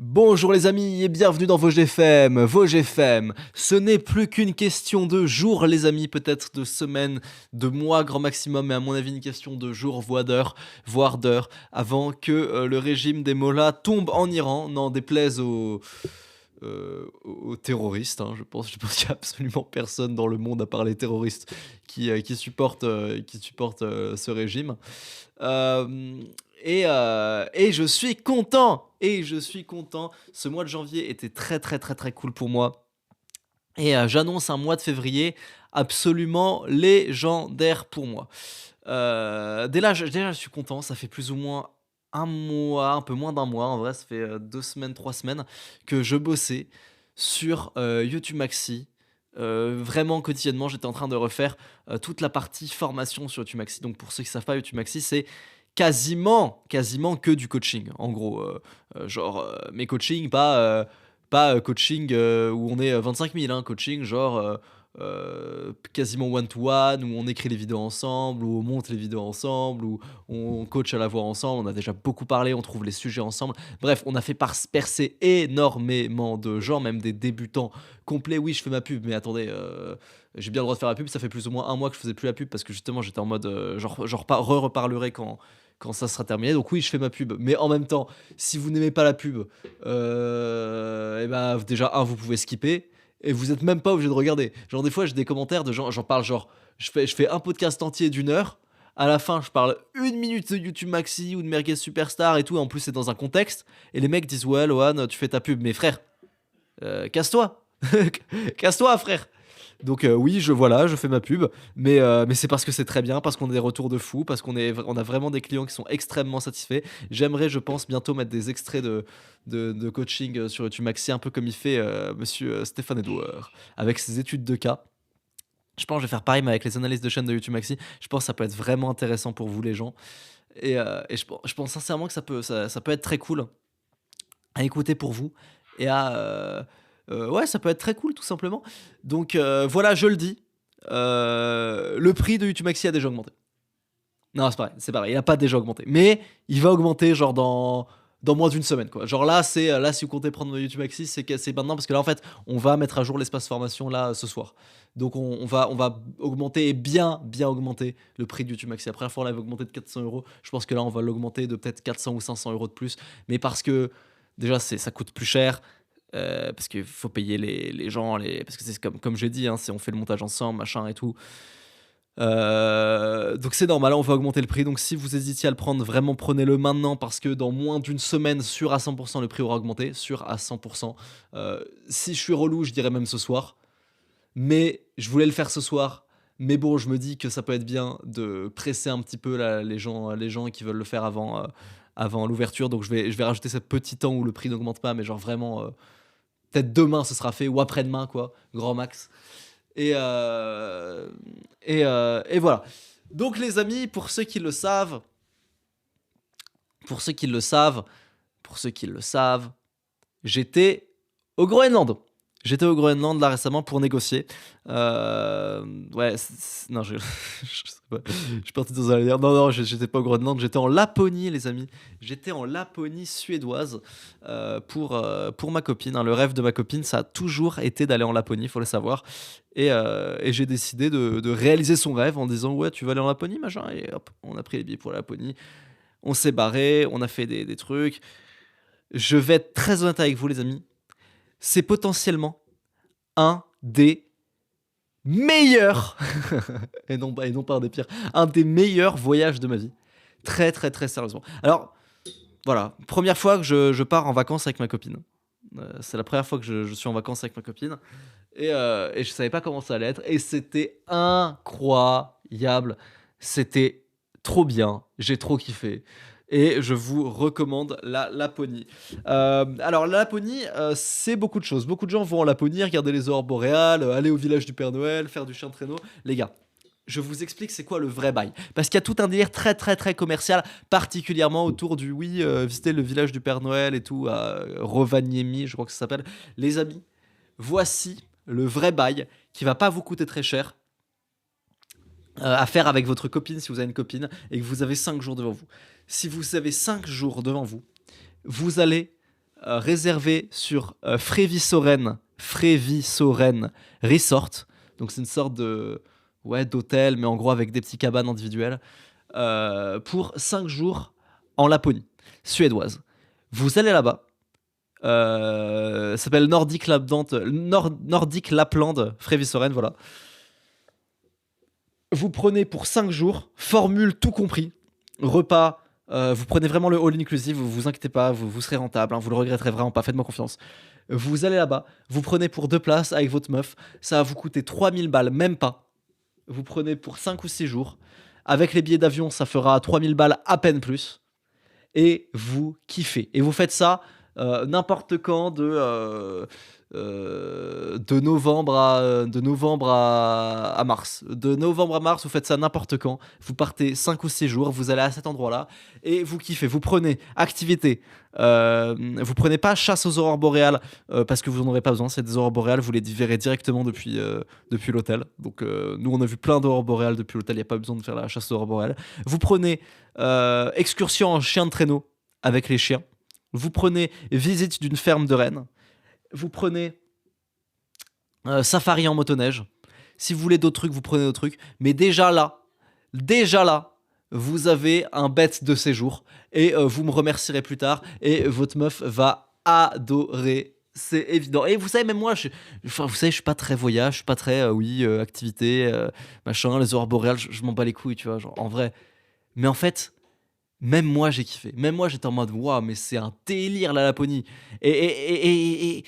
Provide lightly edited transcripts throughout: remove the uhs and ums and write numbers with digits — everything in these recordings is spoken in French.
Bonjour les amis et bienvenue dans VosGFM. VosGFM, ce n'est plus qu'une question de jours les amis, peut-être de semaines, de mois grand maximum, mais à mon avis une question de jours, voire d'heures, avant que le régime des mollahs tombe en Iran, n'en déplaise aux terroristes. Je pense qu'il n'y a absolument personne dans le monde à part les terroristes qui supporte ce régime. Euh, et je suis content. Et je suis content. Ce mois de janvier était très très très très cool pour moi. Et j'annonce un mois de février absolument légendaire pour moi. Déjà, je suis content. Ça fait plus ou moins un mois, un peu moins d'un mois. En vrai, ça fait 2 semaines, 3 semaines que je bossais sur YouTube Maxi. Vraiment quotidiennement, j'étais en train de refaire toute la partie formation sur YouTube Maxi. Donc pour ceux qui ne savent pas, YouTube Maxi, c'est quasiment que du coaching. En gros, mes coachings, pas coaching où on est 25 000, hein, coaching genre quasiment one-to-one, où on écrit les vidéos ensemble, où on monte les vidéos ensemble, où on coach à la voix ensemble. On a déjà beaucoup parlé, on trouve les sujets ensemble. Bref, on a fait percer énormément de gens, même des débutants complets. Oui, je fais ma pub, mais attendez, j'ai bien le droit de faire la pub. Ça fait plus ou moins un mois que je faisais plus la pub parce que justement j'étais en mode reparlerai quand ça sera terminé. Donc oui, je fais ma pub, mais en même temps, si vous n'aimez pas la pub, et ben déjà vous pouvez skipper et vous êtes même pas obligé de regarder. Genre des fois j'ai des commentaires de gens, j'en parle genre je fais un podcast entier d'1 heure. À la fin, je parle 1 minute de YouTube Maxi ou de Merguez Superstar et tout. Et en plus, c'est dans un contexte. Et les mecs disent ouais, Lohan, tu fais ta pub, mais frère, casse-toi, casse-toi, frère. Donc oui, je fais ma pub, mais c'est parce que c'est très bien, parce qu'on a des retours de fou, parce on a vraiment des clients qui sont extrêmement satisfaits. J'aimerais, je pense, bientôt mettre des extraits de coaching sur YouTube Maxi, un peu comme il fait monsieur Stéphane Edouard, avec ses études de cas. Je pense que je vais faire pareil, mais avec les analyses de chaîne de YouTube Maxi. Je pense que ça peut être vraiment intéressant pour vous, les gens. Et je pense sincèrement que ça peut être très cool à écouter pour vous et ouais, ça peut être très cool tout simplement. Donc voilà, je le dis, le prix de YouTube Maxi a déjà augmenté. Non, c'est pareil, il a pas déjà augmenté, mais il va augmenter genre dans moins d'une semaine quoi. Genre là si vous comptez prendre YouTube Maxi, c'est maintenant parce que là en fait, on va mettre à jour l'espace formation là ce soir. Donc on va augmenter et bien augmenter le prix de YouTube Maxi. La première fois on l'avait augmenté de 400 euros. Je pense que là on va l'augmenter de peut-être 400 ou 500 euros de plus. Mais parce que déjà ça coûte plus cher. Parce qu'il faut payer les gens, parce que c'est comme j'ai dit, hein, on fait le montage ensemble, machin et tout. Donc c'est normal, on va augmenter le prix. Donc si vous hésitiez à le prendre, vraiment prenez-le maintenant parce que dans moins d'une semaine, sûr à 100%, le prix aura augmenté. Sûr à 100%. Si je suis relou, je dirais même ce soir. Mais je voulais le faire ce soir. Mais bon, je me dis que ça peut être bien de presser un petit peu là, les gens qui veulent le faire avant l'ouverture. Donc je vais rajouter ce petit temps où le prix n'augmente pas, mais genre vraiment, peut-être demain ce sera fait ou après-demain, quoi, grand max. Et, euh, et voilà. Donc les amis, pour ceux qui le savent, pour ceux qui le savent, j'étais au Groenland. J'étais au Groenland là récemment pour négocier. Ouais, non, je sais pas. Je suis parti dans un délire. Non, j'étais pas au Groenland, j'étais en Laponie, les amis. J'étais en Laponie suédoise pour ma copine, hein. Le rêve de ma copine, ça a toujours été d'aller en Laponie, il faut le savoir. Et j'ai décidé de réaliser son rêve en disant ouais, tu vas aller en Laponie, machin. Et hop, on a pris les billets pour la Laponie. On s'est barré, on a fait des trucs. Je vais être très honnête avec vous, les amis. C'est potentiellement un des meilleurs, et non pas un des pires, un des meilleurs voyages de ma vie. Très, très, très sérieusement. Alors, voilà, première fois que je pars en vacances avec ma copine. C'est la première fois que je suis en vacances avec ma copine. Et je savais pas comment ça allait être. Et c'était incroyable. C'était trop bien. J'ai trop kiffé. Et je vous recommande la Laponie. Alors, la Laponie, c'est beaucoup de choses. Beaucoup de gens vont en Laponie regarder les aurores boréales, aller au village du Père Noël, faire du chien de traîneau. Les gars, je vous explique c'est quoi le vrai bail. Parce qu'il y a tout un délire très très très commercial, particulièrement autour du oui, visiter le village du Père Noël et tout, à Rovaniemi, je crois que ça s'appelle. Les amis, voici le vrai bail qui va pas vous coûter très cher à faire avec votre copine si vous avez une copine et que vous avez 5 jours devant vous. Si vous avez 5 jours devant vous, vous allez réservé sur Frévisoren Resort. Donc c'est une sorte de ouais, d'hôtel, mais en gros avec des petits cabanes individuelles, pour 5 jours en Laponie suédoise. Vous allez là-bas. Ça s'appelle Nordic Lapland Frévisoren, voilà. Vous prenez pour 5 jours, formule tout compris, repas, vous prenez vraiment le all inclusive, vous inquiétez pas, vous serez rentable, hein, vous le regretterez vraiment pas, faites-moi confiance. Vous allez là-bas, vous prenez pour 2 places avec votre meuf, ça va vous coûter 3000 balles, même pas. Vous prenez pour 5 ou 6 jours. Avec les billets d'avion, ça fera 3000 balles à peine plus. Et vous kiffez. Et vous faites ça n'importe quand de novembre à mars. De novembre à mars, vous faites ça n'importe quand. Vous partez 5 ou 6 jours, vous allez à cet endroit-là et vous kiffez. Vous prenez activité. Vous prenez pas chasse aux aurores boréales parce que vous n'en aurez pas besoin. C'est des aurores boréales, vous les verrez directement depuis l'hôtel. Donc nous, on a vu plein d'aurores boréales depuis l'hôtel. Il n'y a pas besoin de faire la chasse aux aurores boréales. Vous prenez excursion en chien de traîneau avec les chiens. Vous prenez visite d'une ferme de rennes. Vous prenez safari en motoneige. Si vous voulez d'autres trucs, vous prenez d'autres trucs. Mais déjà là, vous avez un bête de séjour. Et vous me remercierez plus tard. Et votre meuf va adorer. C'est évident. Et vous savez, même moi, vous savez, je suis pas très voyage, je suis pas très, activité, machin, les aurores boréales, je m'en bats les couilles, tu vois, genre, en vrai. Mais en fait, même moi, j'ai kiffé. Même moi, j'étais en mode, waouh, mais c'est un délire la Laponie. Et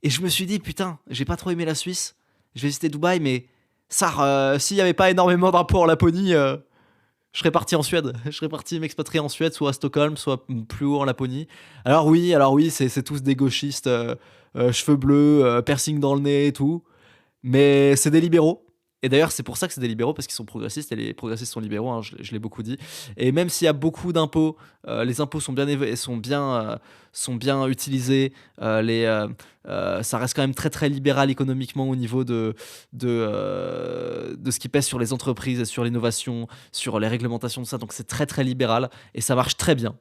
je me suis dit, putain, j'ai pas trop aimé la Suisse. Je vais visiter Dubaï, mais ça, s'il y avait pas énormément d'impôts en Laponie, je serais parti en Suède. Je serais parti m'expatrier en Suède, soit à Stockholm, soit plus haut en Laponie. Alors oui, c'est tous des gauchistes, cheveux bleus, piercing dans le nez et tout. Mais c'est des libéraux. Et d'ailleurs, c'est pour ça que c'est des libéraux, parce qu'ils sont progressistes, et les progressistes sont libéraux, hein, je l'ai beaucoup dit. Et même s'il y a beaucoup d'impôts, les impôts sont bien utilisés, ça reste quand même très très libéral économiquement au niveau de ce qui pèse sur les entreprises, sur l'innovation, sur les réglementations, tout ça. Donc c'est très très libéral, et ça marche très bien.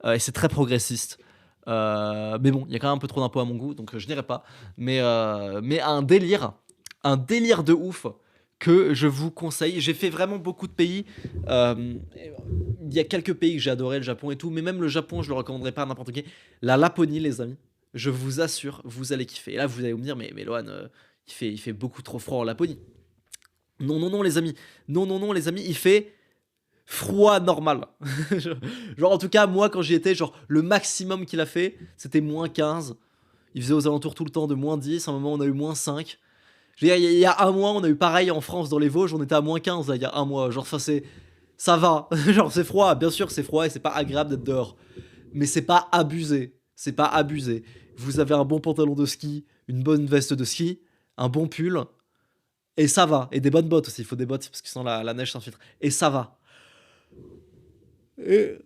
Et c'est très progressiste. Mais bon, il y a quand même un peu trop d'impôts à mon goût, donc je n'irai pas. Mais un délire de ouf que je vous conseille. J'ai fait vraiment beaucoup de pays. Il y a quelques pays que j'ai adoré, le Japon et tout, mais même le Japon, je le recommanderais pas à n'importe qui. La Laponie, les amis, je vous assure, vous allez kiffer. Et là, vous allez me dire, mais Lohan, il fait beaucoup trop froid en Laponie. Non, non, non, les amis. Non, non, non, les amis, il fait froid normal. Genre, en tout cas, moi, quand j'y étais, genre, le maximum qu'il a fait, c'était -15. Il faisait aux alentours tout le temps de -10. À un moment, on a eu -5. Je veux dire, il y a un mois, on a eu pareil en France, dans les Vosges, on était à -15 là, il y a un mois. Genre, ça va. Genre, c'est froid, bien sûr, c'est froid et c'est pas agréable d'être dehors. Mais c'est pas abusé. C'est pas abusé. Vous avez un bon pantalon de ski, une bonne veste de ski, un bon pull, et ça va. Et des bonnes bottes aussi. Il faut des bottes parce que sinon la neige s'infiltre. Et ça va. Et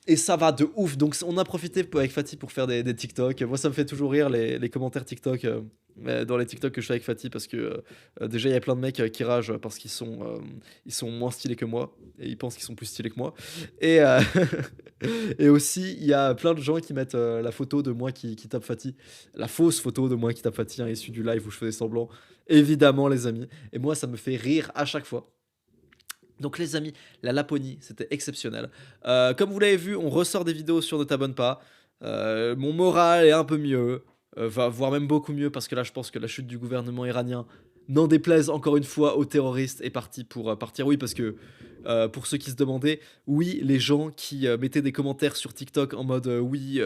Et ça va de ouf. Donc on a profité avec Fatih pour faire des TikTok. Moi ça me fait toujours rire les commentaires TikTok dans les TikTok que je fais avec Fatih parce que déjà il y a plein de mecs qui ragent parce ils sont moins stylés que moi et ils pensent qu'ils sont plus stylés que moi. Et, et aussi il y a plein de gens qui mettent la photo de moi qui tape Fatih. La fausse photo de moi qui tape Fatih, hein, issue du live où je faisais semblant. Évidemment les amis. Et moi ça me fait rire à chaque fois. Donc les amis, la Laponie, c'était exceptionnel. Comme vous l'avez vu, on ressort des vidéos sur Ne t'abonne pas. Mon moral est un peu mieux, voire même beaucoup mieux, parce que là je pense que la chute du gouvernement iranien, n'en déplaise encore une fois aux terroristes, est partie pour partir. Oui, parce que pour ceux qui se demandaient, oui, les gens qui mettaient des commentaires sur TikTok en mode oui,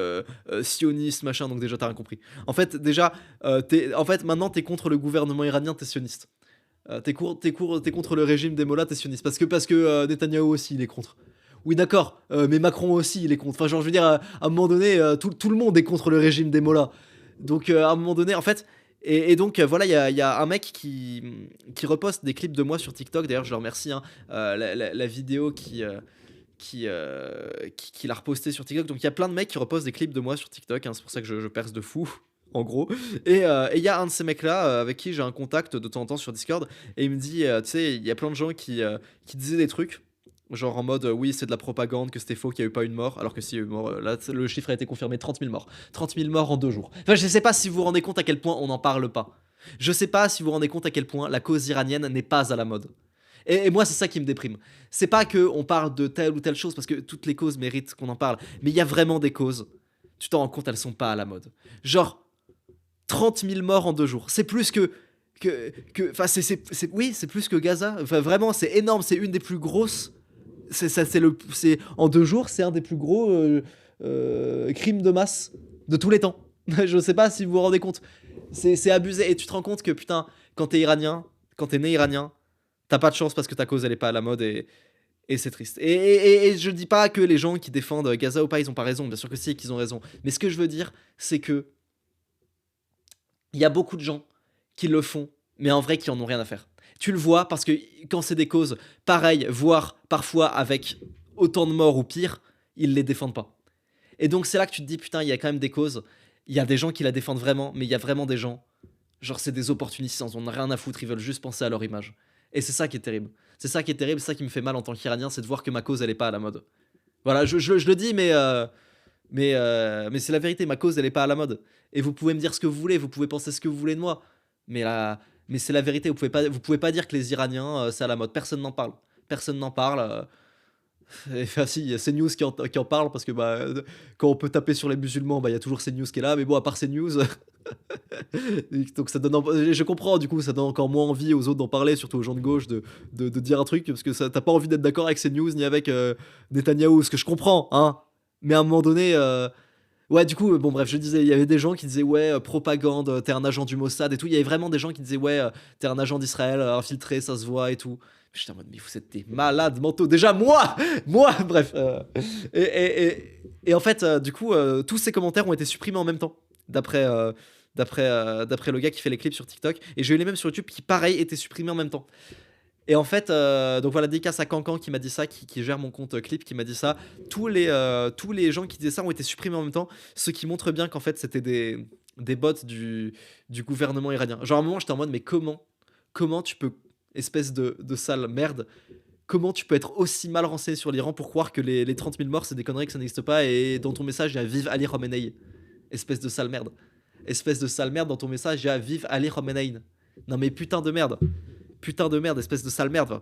sioniste, machin, donc déjà t'as rien compris. En fait, déjà, maintenant t'es contre le gouvernement iranien, t'es sioniste. T'es contre le régime des mollahs, t'es sioniste. Parce que Netanyahou aussi, il est contre. Oui, d'accord, mais Macron aussi, il est contre. Enfin, genre, je veux dire, à un moment donné, tout le monde est contre le régime des mollahs. Donc, à un moment donné, en fait. Et donc, voilà, il y a un mec qui reposte des clips de moi sur TikTok. D'ailleurs, je le remercie. Hein, la vidéo qu'il a reposté sur TikTok. Donc, il y a plein de mecs qui repostent des clips de moi sur TikTok. Hein, c'est pour ça que je perce de fou en gros. Et il y a un de ces mecs-là avec qui j'ai un contact de temps en temps sur Discord. Et il me dit, tu sais, il y a plein de gens qui disaient des trucs. Genre en mode, oui, c'est de la propagande, que c'était faux, qu'il y a eu pas une mort, alors que si, il y a eu mort, là, le chiffre a été confirmé, 30 000 morts. 30 000 morts en 2 jours. Enfin, je sais pas si vous vous rendez compte à quel point on n'en parle pas. Je sais pas si vous vous rendez compte à quel point la cause iranienne n'est pas à la mode. Et moi, c'est ça qui me déprime. C'est pas que on parle de telle ou telle chose, parce que toutes les causes méritent qu'on en parle, mais il y a vraiment des causes. Tu t'en rends compte, elles sont pas à la mode. Genre, 30 000 morts en 2 jours. C'est plus enfin, oui, c'est plus que Gaza. Enfin, vraiment, c'est énorme. C'est une des plus grosses. En 2 jours, c'est un des plus gros crimes de masse de tous les temps. Je sais pas si vous vous rendez compte. C'est abusé. Et tu te rends compte que, putain, quand t'es iranien, quand t'es né iranien, t'as pas de chance parce que ta cause, elle est pas à la mode et c'est triste. Et je dis pas que les gens qui défendent Gaza ou pas, ils ont pas raison. Bien sûr que si, qu'ils ont raison. Mais ce que je veux dire, c'est que il y a beaucoup de gens qui le font, mais en vrai qui en ont rien à faire. Tu le vois parce que quand c'est des causes pareilles, voire parfois avec autant de morts ou pire, ils les défendent pas. Et donc c'est là que tu te dis putain, il y a quand même des causes, il y a des gens qui la défendent vraiment, mais il y a vraiment des gens, genre c'est des opportunistes, ils en ont rien à foutre, ils veulent juste penser à leur image. Et c'est ça qui est terrible. C'est ça qui est terrible, c'est ça qui me fait mal en tant qu'Iranien, c'est de voir que ma cause elle est pas à la mode. Voilà, je le dis, mais c'est la vérité, ma cause, elle est pas à la mode. Et vous pouvez me dire ce que vous voulez, vous pouvez penser ce que vous voulez de moi. Mais c'est la vérité, vous pouvez pas dire que les Iraniens, c'est à la mode. Personne n'en parle. Personne n'en parle. Enfin, si, il y a CNews qui en parle parce que quand on peut taper sur les musulmans, il y a toujours CNews qui est là. Mais bon, à part CNews, donc ça donne. Je comprends, du coup, ça donne encore moins envie aux autres d'en parler, surtout aux gens de gauche, de dire un truc parce que t'as pas envie d'être d'accord avec CNews ni avec Netanyahou, ce que je comprends, hein. Mais à un moment donné, ouais, du coup, bon, bref, je disais, il y avait des gens qui disaient, ouais, propagande, t'es un agent du Mossad et tout. Il y avait vraiment des gens qui disaient, ouais, t'es un agent d'Israël, infiltré, ça se voit et tout. J'étais en mode, mais vous êtes des malades mentaux. Déjà, moi, moi, bref. Et, et, et en fait, du coup, tous ces commentaires ont été supprimés en même temps, d'après d'après le gars qui fait les clips sur TikTok. Et j'ai eu les mêmes sur YouTube qui, pareil, étaient supprimés en même temps. Et en fait, donc voilà, dédicace à Cancan qui m'a dit ça, qui gère mon compte clip, qui m'a dit ça. Tous les gens qui disaient ça ont été supprimés en même temps, ce qui montre bien qu'en fait c'était des bots du gouvernement iranien. Genre à un moment j'étais en mode mais comment tu peux, espèce de sale merde, comment tu peux être aussi mal renseigné sur l'Iran pour croire que les 30 000 morts c'est des conneries, que ça n'existe pas, et dans ton message il y a Vive Ali Khamenei. Espèce de sale merde. Espèce de sale merde, dans ton message il y a Vive Ali Khamenei. Non mais putain de merde. Putain de merde, espèce de sale merde.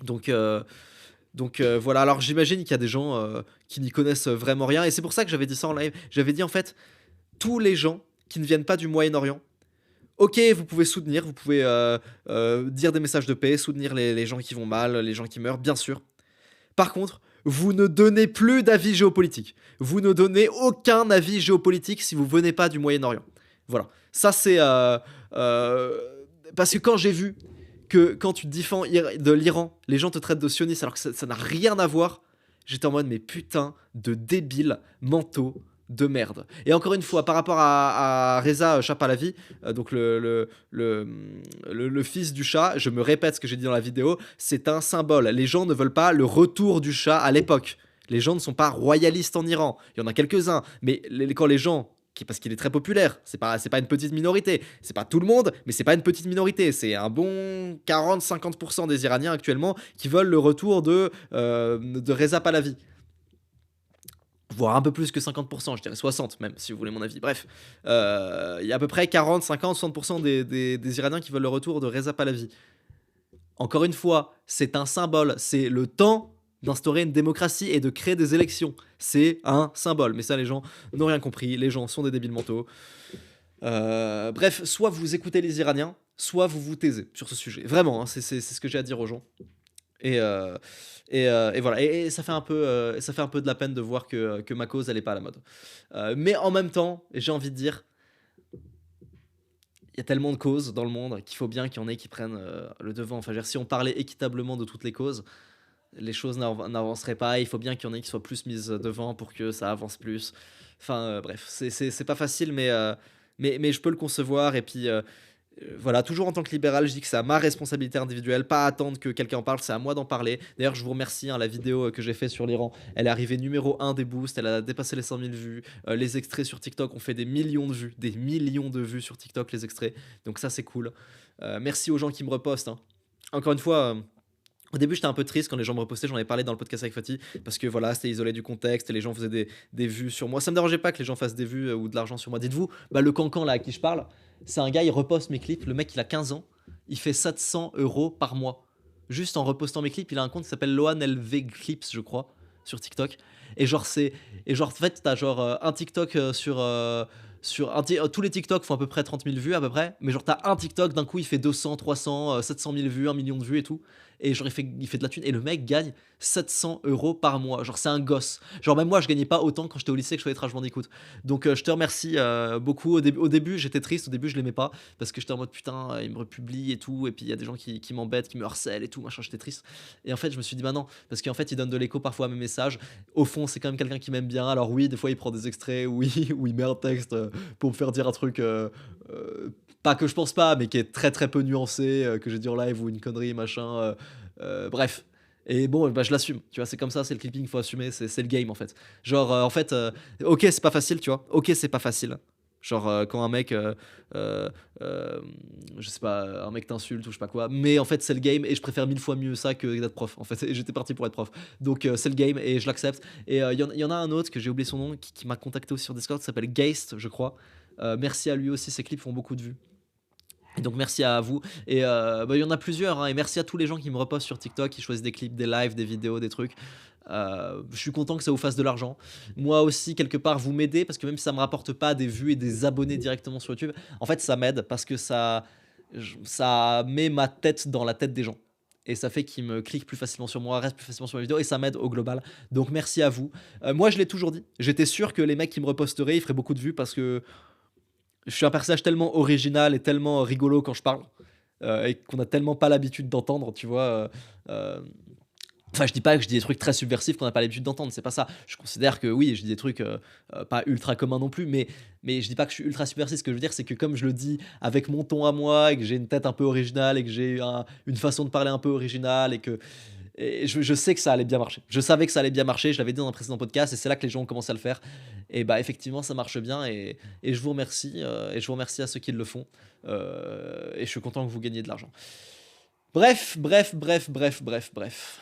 Donc, voilà, alors j'imagine qu'il y a des gens qui n'y connaissent vraiment rien. Et c'est pour ça que j'avais dit ça en live. J'avais dit en fait, tous les gens qui ne viennent pas du Moyen-Orient, ok, vous pouvez soutenir, vous pouvez dire des messages de paix, soutenir les gens qui vont mal, les gens qui meurent, bien sûr. Par contre, vous ne donnez plus d'avis géopolitique. Vous ne donnez aucun avis géopolitique si vous venez pas du Moyen-Orient. Voilà. Ça, c'est. Parce que quand j'ai vu que quand tu te défends de l'Iran, les gens te traitent de sioniste alors que ça n'a rien à voir, j'étais en mode, mais putain de débiles mentaux de merde. Et encore une fois, par rapport à Reza Chapalavi, donc le fils du chat, je me répète ce que j'ai dit dans la vidéo, c'est un symbole. Les gens ne veulent pas le retour du chat à l'époque. Les gens ne sont pas royalistes en Iran. Il y en a quelques-uns, mais quand les gens, parce qu'il est très populaire, c'est pas une petite minorité, c'est pas tout le monde, mais c'est pas une petite minorité, c'est un bon 40-50% des Iraniens actuellement qui veulent le retour de Reza Pahlavi, voire un peu plus que 50%, je dirais 60 même, si vous voulez mon avis. Bref, il y a à peu près 40, 50, 60% des Iraniens qui veulent le retour de Reza Pahlavi. Encore une fois, c'est un symbole, c'est le temps d'instaurer une démocratie et de créer des élections. C'est un symbole, mais ça les gens n'ont rien compris, les gens sont des débiles mentaux. Bref, soit vous écoutez les Iraniens, soit vous vous taisez sur ce sujet. Vraiment, hein, c'est ce que j'ai à dire aux gens. Et voilà, et ça fait un peu de la peine de voir que ma cause elle est pas à la mode. Mais en même temps, j'ai envie de dire, il y a tellement de causes dans le monde qu'il faut bien qu'il y en ait qui prennent le devant. Enfin, je veux dire, si on parlait équitablement de toutes les causes, les choses n'avanceraient pas. Il faut bien qu'il y en ait qui soient plus mises devant pour que ça avance plus. Enfin, bref, c'est pas facile, mais je peux le concevoir. Et puis, voilà, toujours en tant que libéral, je dis que c'est à ma responsabilité individuelle, pas attendre que quelqu'un en parle, c'est à moi d'en parler. D'ailleurs, je vous remercie, hein, la vidéo que j'ai fait sur l'Iran, elle est arrivée numéro 1 des boosts, elle a dépassé les 100 000 vues. Les extraits sur TikTok ont fait des millions de vues sur TikTok, les extraits. Donc ça, c'est cool. Merci aux gens qui me repostent, hein. Encore une fois, Au début, j'étais un peu triste quand les gens me repostaient, j'en avais parlé dans le podcast avec Fatih, parce que voilà, c'était isolé du contexte et les gens faisaient des vues sur moi. Ça me dérangeait pas que les gens fassent des vues ou de l'argent sur moi. Dites-vous, bah, le cancan là à qui je parle, c'est un gars, il reposte mes clips. Le mec, il a 15 ans, il fait 700 euros par mois. Juste en repostant mes clips, il a un compte qui s'appelle Loan LV Clips, je crois, sur TikTok. Et genre, c'est. Et genre, en fait, t'as genre un TikTok sur. Tous les TikTok font à peu près 30 000 vues, à peu près. Mais genre, t'as un TikTok, d'un coup, il fait 200, 300, 700 000 vues, 1 million de vues et tout. Et genre, il fait de la thune. Et le mec gagne 700 euros par mois. Genre, c'est un gosse. Genre, même moi, je gagnais pas autant quand j'étais au lycée que je faisais Trash Bandicoot. Donc, je te remercie beaucoup. Au début, j'étais triste. Au début, je l'aimais pas. Parce que j'étais en mode putain, il me republie et tout. Et puis, il y a des gens qui m'embêtent, qui me harcèlent et tout. Machin, j'étais triste. Et en fait, je me suis dit, bah non. Parce qu'en fait, il donne de l'écho parfois à mes messages. Au fond, c'est quand même quelqu'un qui m'aime bien. Alors, oui, des fois, il prend des extraits. Oui, où il met un texte pour me faire dire un truc. Pas que je pense pas, mais qui est très très peu nuancé, que j'ai dit en live ou une connerie, machin. Bref. Et bon, bah, je l'assume, tu vois, c'est comme ça, c'est le clipping, faut assumer, c'est le game en fait. Genre, en fait, ok, c'est pas facile, tu vois, ok, c'est pas facile. Genre, quand un mec, euh, euh, je sais pas, un mec t'insulte ou je sais pas quoi, mais en fait, c'est le game et je préfère 1000 fois mieux ça que d'être prof. En fait, j'étais parti pour être prof. Donc, c'est le game et je l'accepte. Et il y en a un autre que j'ai oublié son nom qui m'a contacté aussi sur Discord, qui s'appelle Geist, je crois. Merci à lui aussi, ses clips font beaucoup de vues. Et donc merci à vous. Et bah, il y en a plusieurs, hein, et merci à tous les gens qui me repostent sur TikTok, qui choisissent des clips, des lives, des vidéos, des trucs. Je suis content que ça vous fasse de l'argent. Moi aussi, quelque part, vous m'aidez, parce que même si ça me rapporte pas des vues et des abonnés directement sur YouTube, en fait, ça m'aide, parce que ça met ma tête dans la tête des gens. Et ça fait qu'ils me cliquent plus facilement sur moi, restent plus facilement sur mes vidéos, et ça m'aide au global. Donc merci à vous. Moi, je l'ai toujours dit. J'étais sûr que les mecs qui me reposteraient, ils feraient beaucoup de vues, parce que je suis un personnage tellement original et tellement rigolo quand je parle, et qu'on a tellement pas l'habitude d'entendre, tu vois. Enfin, je dis pas que je dis des trucs très subversifs qu'on n'a pas l'habitude d'entendre, c'est pas ça. Je considère que oui, je dis des trucs pas ultra communs non plus, mais je dis pas que je suis ultra subversif. Ce que je veux dire, c'est que comme je le dis avec mon ton à moi, et que j'ai une tête un peu originale, et que j'ai une façon de parler un peu originale, et je sais que ça allait bien marcher. Je savais que ça allait bien marcher, je l'avais dit dans un précédent podcast, et c'est là que les gens ont commencé à le faire. Et bah effectivement, ça marche bien, et je vous remercie, et je vous remercie à ceux qui le font. Et je suis content que vous gagniez de l'argent. Bref, bref, bref, bref, bref, bref.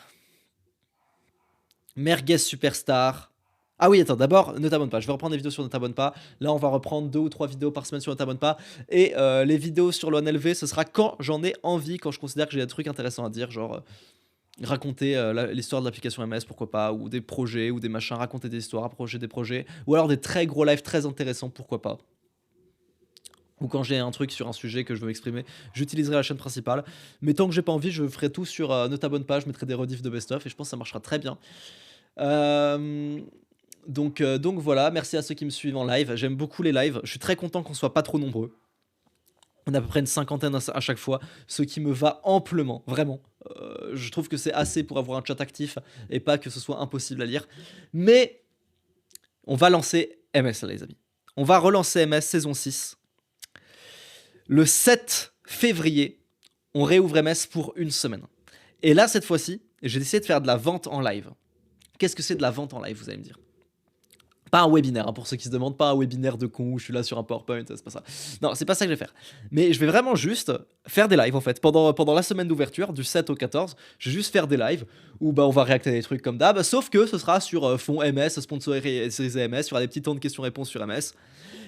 Merguez Superstar. Ah oui, attends, d'abord, ne t'abonne pas. Je vais reprendre des vidéos sur Ne t'abonne pas. Là, on va reprendre 2 ou 3 vidéos par semaine sur Ne t'abonne pas. Et les vidéos sur le LV, ce sera quand j'en ai envie, quand je considère que j'ai des trucs intéressants à dire, genre raconter l'histoire de l'application MS, pourquoi pas, ou des projets, ou des machins, raconter des histoires, approcher des projets, ou alors des très gros lives très intéressants, pourquoi pas. Ou quand j'ai un truc sur un sujet que je veux exprimer, j'utiliserai la chaîne principale. Mais tant que j'ai pas envie, je ferai tout sur Ne t'abonne pas, je mettrai des rediffs de best-of, et je pense que ça marchera très bien. Euh, donc voilà, merci à ceux qui me suivent en live. J'aime beaucoup les lives. Je suis très content qu'on soit pas trop nombreux. On a à peu près une cinquantaine à chaque fois, ce qui me va amplement, vraiment. Je trouve que c'est assez pour avoir un chat actif et pas que ce soit impossible à lire. Mais on va lancer MS, les amis. On va relancer MS saison 6. Le 7 février, on réouvre MS pour une semaine. Et là, cette fois-ci, j'ai décidé de faire de la vente en live. Qu'est-ce que c'est de la vente en live, vous allez me dire? Pas un webinaire, hein, pour ceux qui se demandent, pas un webinaire de con où je suis là sur un PowerPoint, c'est pas ça. Non, c'est pas ça que je vais faire. Mais je vais vraiment juste faire des lives en fait. Pendant la semaine d'ouverture, du 7 au 14, je vais juste faire des lives où bah, on va réacter à des trucs comme d'hab, sauf que ce sera sur fond MS, sponsorisé MS, il y aura des petits temps de questions-réponses sur MS.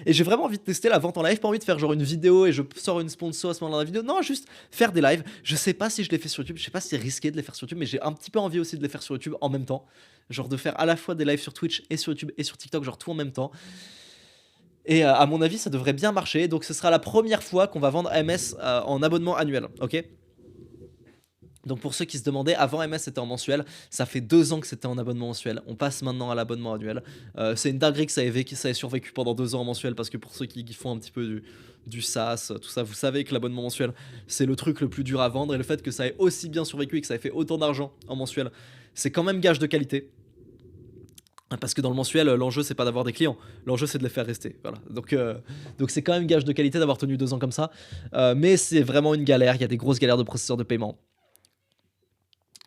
Et j'ai vraiment envie de tester la vente en live, pas envie de faire genre une vidéo et je sors une sponsor à ce moment-là de la vidéo. Non, juste faire des lives. Je sais pas si je les fais sur YouTube, je sais pas si c'est risqué de les faire sur YouTube, mais j'ai un petit peu envie aussi de les faire sur YouTube en même temps. Genre de faire à la fois des lives sur Twitch et sur YouTube et sur TikTok, genre tout en même temps. Et à mon avis, ça devrait bien marcher. Donc ce sera la première fois qu'on va vendre MS en abonnement annuel, ok? Donc pour ceux qui se demandaient, avant MS c'était en mensuel, ça fait 2 ans que c'était en abonnement mensuel, on passe maintenant à l'abonnement annuel. C'est une dinguerie que ça ait survécu pendant 2 ans en mensuel, parce que pour ceux qui font un petit peu du SaaS, tout ça, vous savez que l'abonnement mensuel c'est le truc le plus dur à vendre, et le fait que ça ait aussi bien survécu et que ça ait fait autant d'argent en mensuel, c'est quand même gage de qualité. Parce que dans le mensuel, l'enjeu c'est pas d'avoir des clients, l'enjeu c'est de les faire rester. Voilà. Donc c'est quand même gage de qualité d'avoir tenu 2 ans comme ça. Mais c'est vraiment une galère, il y a des grosses galères de processeurs de paiement.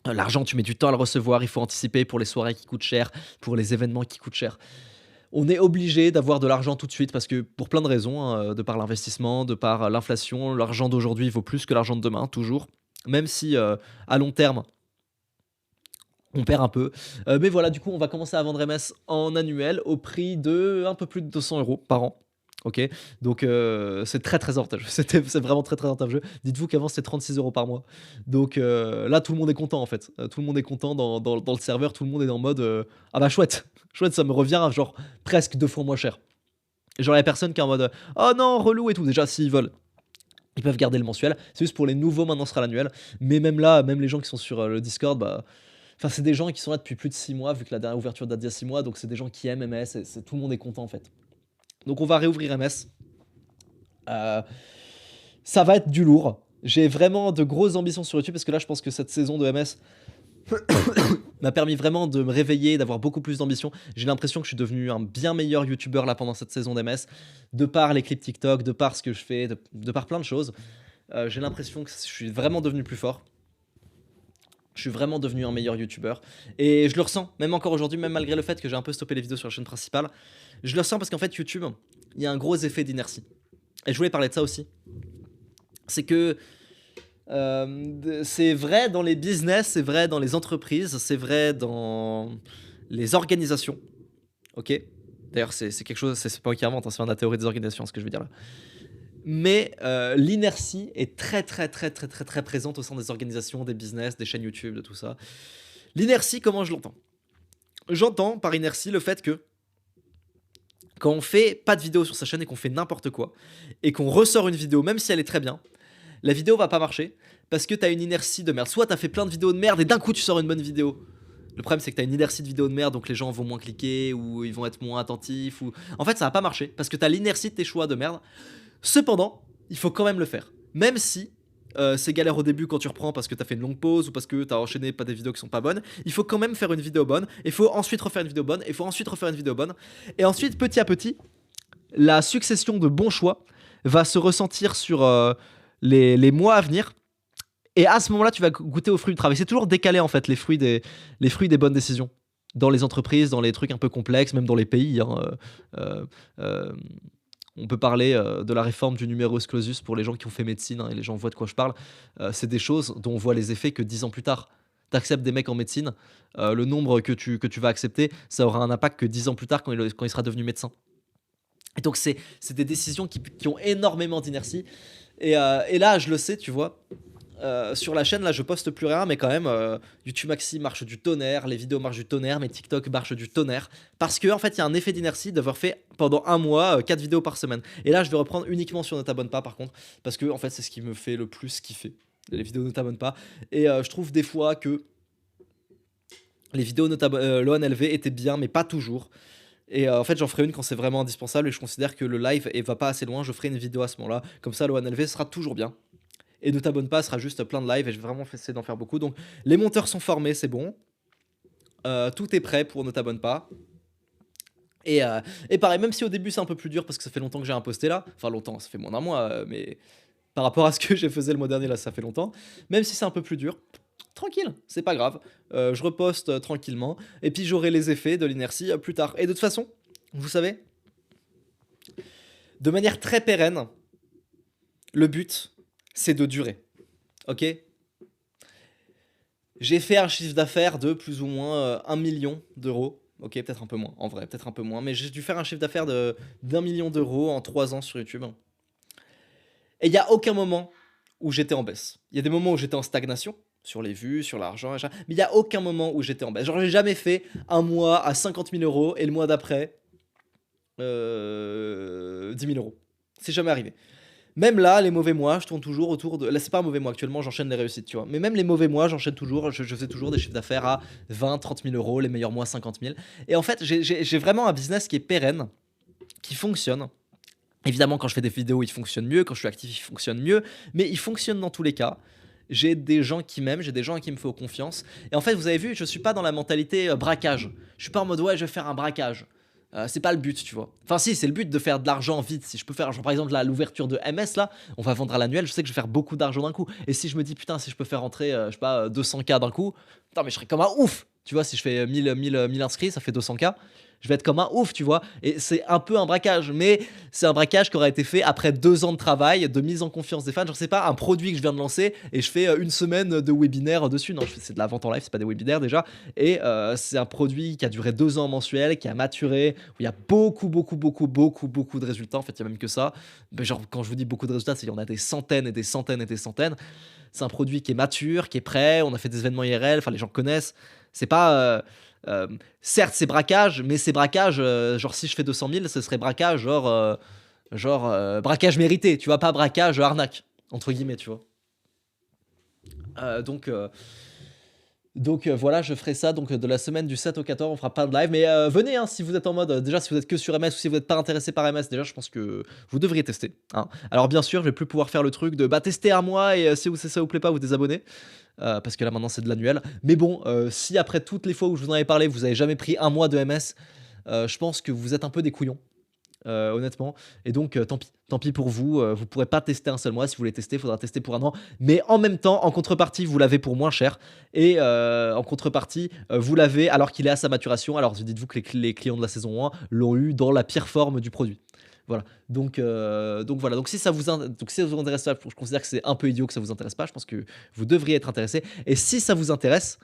L'argent, tu mets du temps à le recevoir, il faut anticiper pour les soirées qui coûtent cher, pour les événements qui coûtent cher. On est obligé d'avoir de l'argent tout de suite parce que pour plein de raisons, hein, de par l'investissement, de par l'inflation, l'argent d'aujourd'hui vaut plus que l'argent de demain, toujours. Même si à long terme, On perd un peu. Mais voilà, du coup, on va commencer à vendre MS en annuel au prix de un peu plus de 200 € par an. OK? Donc c'est très, très avantageux. C'est vraiment très, très avantageux. Dites-vous qu'avant, c'était 36 € par mois. Donc là, tout le monde est content, en fait. Tout le monde est content dans le serveur. Tout le monde est en mode, «Ah bah chouette, chouette, ça me revient à genre presque 2 fois moins cher». Genre, il y a personne qui est en mode, «Oh non, relou et tout». Déjà, s'ils veulent, ils peuvent garder le mensuel. C'est juste pour les nouveaux, maintenant, ce sera l'annuel. Mais même là, même les gens qui sont sur, le Discord, bah, enfin, c'est des gens qui sont là depuis plus de 6 mois, vu que la dernière ouverture date d'il y a 6 mois, donc c'est des gens qui aiment MS et tout le monde est content, en fait. Donc on va réouvrir MS. Heu, Ça va être du lourd. J'ai vraiment de grosses ambitions sur YouTube parce que là, je pense que cette saison de MS m'a permis vraiment de me réveiller, d'avoir beaucoup plus d'ambition. J'ai l'impression que je suis devenu un bien meilleur youtubeur là pendant cette saison d'MS, de par les clips TikTok, de par ce que je fais, de par plein de choses. J'ai l'impression que je suis vraiment devenu plus fort. Je suis vraiment devenu un meilleur youtubeur. Et je le ressens, même encore aujourd'hui, même malgré le fait que j'ai un peu stoppé les vidéos sur la chaîne principale. Je le ressens parce qu'en fait, YouTube, il y a un gros effet d'inertie. Et je voulais parler de ça aussi. C'est que c'est vrai dans les business, c'est vrai dans les entreprises, c'est vrai dans les organisations. Ok. D'ailleurs, c'est quelque chose, c'est pas moi qui invente, hein, c'est la théorie des organisations, ce que je veux dire là. Mais l'inertie est très, très, très, très, très, très présente au sein des organisations, des business, des chaînes YouTube, de tout ça. L'inertie, comment je l'entends? J'entends par inertie le fait que quand on fait pas de vidéo sur sa chaîne et qu'on fait n'importe quoi, et qu'on ressort une vidéo, même si elle est très bien, la vidéo va pas marcher parce que t'as une inertie de merde. Soit t'as fait plein de vidéos de merde et d'un coup tu sors une bonne vidéo. Le problème c'est que t'as une inertie de vidéo de merde, donc les gens vont moins cliquer ou ils vont être moins attentifs. Ou... En fait, ça va pas marcher parce que t'as l'inertie de tes choix de merde. Cependant, il faut quand même le faire. Même si c'est galère au début quand tu reprends parce que t'as fait une longue pause ou parce que t'as enchaîné pas des vidéos qui sont pas bonnes, il faut quand même faire une vidéo bonne. Il faut ensuite refaire une vidéo bonne. Il faut ensuite refaire une vidéo bonne. Et ensuite, petit à petit, la succession de bons choix va se ressentir sur les mois à venir. Et à ce moment-là, tu vas goûter aux fruits du travail. C'est toujours décalé en fait, les fruits des bonnes décisions. Dans les entreprises, dans les trucs un peu complexes, même dans les pays. Hein, euh, euh, on peut parler de la réforme du numerus clausus pour les gens qui ont fait médecine, hein, et les gens voient de quoi je parle. C'est des choses dont on voit les effets que 10 ans plus tard. T'acceptes des mecs en médecine, le nombre que tu vas accepter, ça aura un impact que 10 ans plus tard quand il sera devenu médecin. Et donc c'est des décisions qui ont énormément d'inertie. Et là, je le sais, tu vois. Sur la chaîne, là, je poste plus rien, mais quand même, YouTube Maxi marche du tonnerre, les vidéos marchent du tonnerre, mes TikTok marchent du tonnerre. Parce que, en fait, il y a un effet d'inertie d'avoir fait pendant un mois 4 vidéos par semaine. Et là, je vais reprendre uniquement sur Ne t'abonne pas, par contre, parce que, en fait, c'est ce qui me fait le plus kiffer. Les vidéos Ne t'abonne pas. Et je trouve des fois que les vidéos l'ONLV étaient bien, mais pas toujours. Et en fait, j'en ferai une quand c'est vraiment indispensable et je considère que le live va pas assez loin. Je ferai une vidéo à ce moment-là. Comme ça, l'ONLV sera toujours bien. Et Ne t'abonne pas sera juste plein de live et je vais vraiment essayer d'en faire beaucoup. Donc, les monteurs sont formés, c'est bon. Tout est prêt pour Ne t'abonne pas. Et pareil, même si au début c'est un peu plus dur parce que ça fait longtemps que j'ai imposté là. Enfin, longtemps, ça fait moins d'un mois, mais par rapport à ce que j'ai faisais le mois dernier là, ça fait longtemps. Même si c'est un peu plus dur, tranquille, c'est pas grave. Je reposte tranquillement. Et puis j'aurai les effets de l'inertie plus tard. Et de toute façon, vous savez, de manière très pérenne, le but, c'est de durer. Ok? J'ai fait un chiffre d'affaires de plus ou moins 1 million d'euros. Ok, peut-être un peu moins, en vrai, peut-être un peu moins. Mais j'ai dû faire un chiffre d'affaires d'1 million d'euros en 3 ans sur YouTube. Et il n'y a aucun moment où j'étais en baisse. Il y a des moments où j'étais en stagnation, sur les vues, sur l'argent, machin. Mais il n'y a aucun moment où j'étais en baisse. Genre, j'ai jamais fait un mois à 50 000 euros et le mois d'après, 10 000 euros. C'est jamais arrivé. Même là, les mauvais mois, je tourne toujours autour de. Là, c'est pas un mauvais mois actuellement, j'enchaîne les réussites, tu vois. Mais même les mauvais mois, j'enchaîne toujours. Je fais toujours des chiffres d'affaires à 20, 30 000 euros, les meilleurs mois 50 000. Et en fait, j'ai vraiment un business qui est pérenne, qui fonctionne. Évidemment, quand je fais des vidéos, il fonctionne mieux. Quand je suis actif, il fonctionne mieux. Mais il fonctionne dans tous les cas. J'ai des gens qui m'aiment, j'ai des gens à qui me font confiance. Et en fait, vous avez vu, je suis pas dans la mentalité braquage. Je suis pas en mode ouais, je vais faire un braquage. C'est pas le but, tu vois. Enfin, si, c'est le but de faire de l'argent vite. Si je peux faire, genre, par exemple, là, l'ouverture de MS, là, on va vendre à l'annuel, je sais que je vais faire beaucoup d'argent d'un coup. Et si je me dis, putain, si je peux faire rentrer, je sais pas, 200K d'un coup, putain, mais je serais comme un ouf. Tu vois, si je fais 1000 inscrits, ça fait 200K. Je vais être comme un ouf, tu vois? Et c'est un peu un braquage, mais c'est un braquage qui aura été fait après 2 ans de travail, de mise en confiance des fans. Genre, c'est pas un produit que je viens de lancer et je fais, 1 semaine de webinaire dessus. Non, je fais c'est de la vente en live, c'est pas des webinaires déjà et c'est un produit qui a duré 2 ans mensuel, qui a maturé, où il y a beaucoup, beaucoup, beaucoup, beaucoup, beaucoup de résultats. En fait, il y a même que ça. Mais genre, quand je vous dis beaucoup de résultats, c'est qu'il y en a des centaines et des centaines et des centaines. C'est un produit qui est mature, qui est prêt. On a fait des événements IRL, enfin, les gens connaissent. C'est pas. Certes, c'est braquage, mais c'est braquage. Genre, si je fais 200 000, ce serait braquage, braquage mérité, tu vois, pas braquage arnaque, entre guillemets, tu vois. Euh, donc, euh, donc, voilà, je ferai ça donc de la semaine du 7 au 14, on fera pas de live. Mais venez, hein, si vous êtes en mode, déjà, si vous êtes que sur MS ou si vous n'êtes pas intéressé par MS, déjà, je pense que vous devriez tester, hein. Alors, bien sûr, je vais plus pouvoir faire le truc de bah, tester un mois et si ça vous plaît pas, vous désabonnez. Parce que là, maintenant, c'est de l'annuel. Mais bon, si après toutes les fois où je vous en avais parlé, vous avez jamais pris un mois de MS, je pense que vous êtes un peu des couillons. Honnêtement. Et donc, tant pis pour vous. Vous pourrez pas tester un seul mois. Si vous voulez tester, il faudra tester pour un an. Mais en même temps, en contrepartie, vous l'avez pour moins cher. Et en contrepartie, vous l'avez alors qu'il est à sa maturation. Alors, dites-vous que les clients de la saison 1 l'ont eu dans la pire forme du produit. Voilà. Donc voilà. Donc si ça vous intéresse pas, je considère que c'est un peu idiot que ça vous intéresse pas. Je pense que vous devriez être intéressé. Et si ça vous intéresse,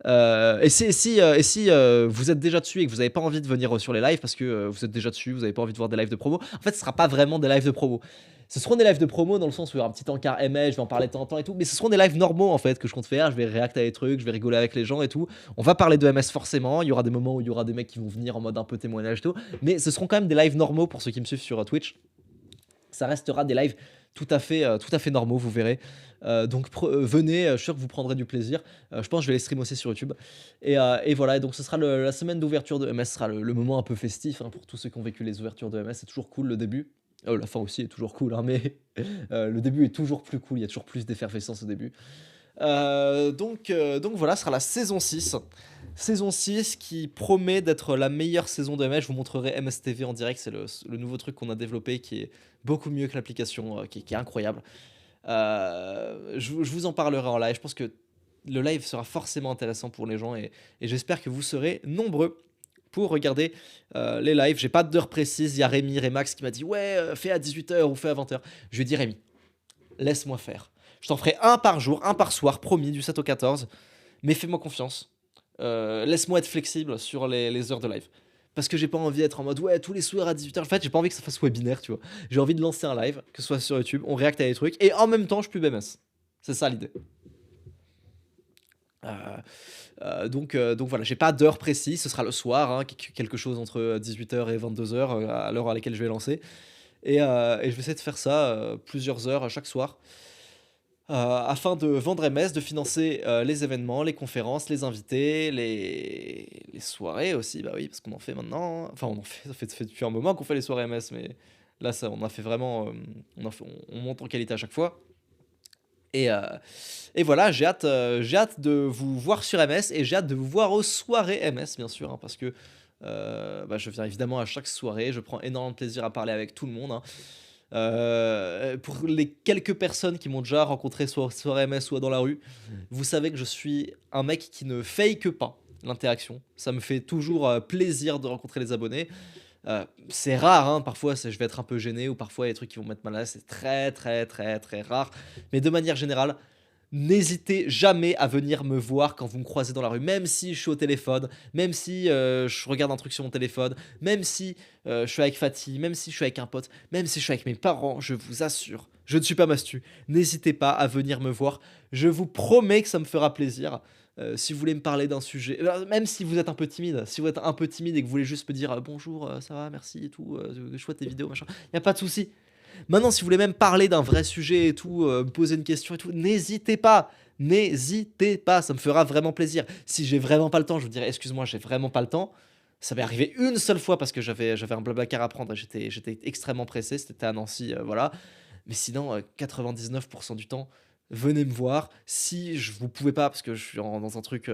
et si vous êtes déjà dessus et que vous n'avez pas envie de venir sur les lives parce que vous êtes déjà dessus, vous n'avez pas envie de voir des lives de promo, en fait, ce sera pas vraiment des lives de promo. Ce seront des lives de promo dans le sens où il y aura un petit encart ML, je vais en parler de temps en temps et tout, mais ce seront des lives normaux en fait que je compte faire. Je vais réacter à des trucs, je vais rigoler avec les gens et tout. On va parler de MS forcément. Il y aura des moments où il y aura des mecs qui vont venir en mode un peu témoignage et tout, mais ce seront quand même des lives normaux pour ceux qui me suivent sur Twitch. Ça restera des lives tout à fait normaux, vous verrez. Donc venez, je suis sûr que vous prendrez du plaisir. Je pense que je vais les stream aussi sur YouTube. Et voilà, et donc ce sera la semaine d'ouverture de MS, ce sera le moment un peu festif, hein, pour tous ceux qui ont vécu les ouvertures de MS. C'est toujours cool le début. La fin aussi est toujours cool, hein, mais le début est toujours plus cool, il y a toujours plus d'effervescence au début. Donc voilà, ce sera la saison 6. Saison 6 qui promet d'être la meilleure saison de MS. Je vous montrerai MSTV en direct. C'est le nouveau truc qu'on a développé qui est beaucoup mieux que l'application, qui est incroyable. Je vous en parlerai en live. Je pense que le live sera forcément intéressant pour les gens et j'espère que vous serez nombreux pour regarder les lives. J'ai pas d'heure précise. Il y a Rémi, Remax qui m'a dit ouais, fais à 18h ou fais à 20h. Je lui ai dit Rémi, laisse-moi faire. Je t'en ferai un par jour, un par soir, promis, du 7 au 14. Mais fais-moi confiance. Laisse-moi être flexible sur les heures de live. Parce que j'ai pas envie d'être en mode ouais, tous les soirs à 18h. En fait, j'ai pas envie que ça fasse webinaire, tu vois. J'ai envie de lancer un live, que ce soit sur YouTube, on réacte à des trucs, et en même temps, je pub MS. C'est ça l'idée. Donc voilà, j'ai pas d'heure précise, ce sera le soir, hein, quelque chose entre 18h et 22h, à l'heure à laquelle je vais lancer. Et je vais essayer de faire ça plusieurs heures chaque soir. Afin de vendre MS, de financer les événements, les conférences, les invités, les soirées aussi, bah oui, parce qu'on en fait maintenant, hein. Enfin, on en fait, ça fait depuis un moment qu'on fait les soirées MS, mais là, ça, on a fait vraiment, on monte en qualité à chaque fois. Et, euh, et voilà, j'ai hâte de vous voir sur MS et j'ai hâte de vous voir aux soirées MS, bien sûr, hein, parce que bah, je viens évidemment à chaque soirée, je prends énormément de plaisir à parler avec tout le monde, hein. Pour les quelques personnes qui m'ont déjà rencontré soit sur MS, soit dans la rue, vous savez que je suis un mec qui ne fake pas l'interaction. Ça me fait toujours plaisir de rencontrer les abonnés. C'est rare, hein, parfois je vais être un peu gêné ou parfois il y a des trucs qui vont me mettre mal à l'aise, c'est très très très très rare. Mais de manière générale, n'hésitez jamais à venir me voir quand vous me croisez dans la rue, même si je suis au téléphone, même si je regarde un truc sur mon téléphone, même si je suis avec Fatih, même si je suis avec un pote, même si je suis avec mes parents, je vous assure, je ne suis pas Mastu. N'hésitez pas à venir me voir, je vous promets que ça me fera plaisir. Si vous voulez me parler d'un sujet, même si vous êtes un peu timide, si vous êtes un peu timide et que vous voulez juste me dire bonjour, ça va, merci et tout, je vois tes vidéos, machin, y a pas de souci. Maintenant, si vous voulez même parler d'un vrai sujet et tout, me poser une question et tout, n'hésitez pas. N'hésitez pas, ça me fera vraiment plaisir. Si j'ai vraiment pas le temps, je vous dirai excuse-moi, j'ai vraiment pas le temps. Ça m'est arrivé une seule fois parce que j'avais un blablacar à prendre et j'étais extrêmement pressé. C'était à Nancy, voilà. Mais sinon, 99% du temps, venez me voir. Si vous pouvez pas, parce que je suis dans un truc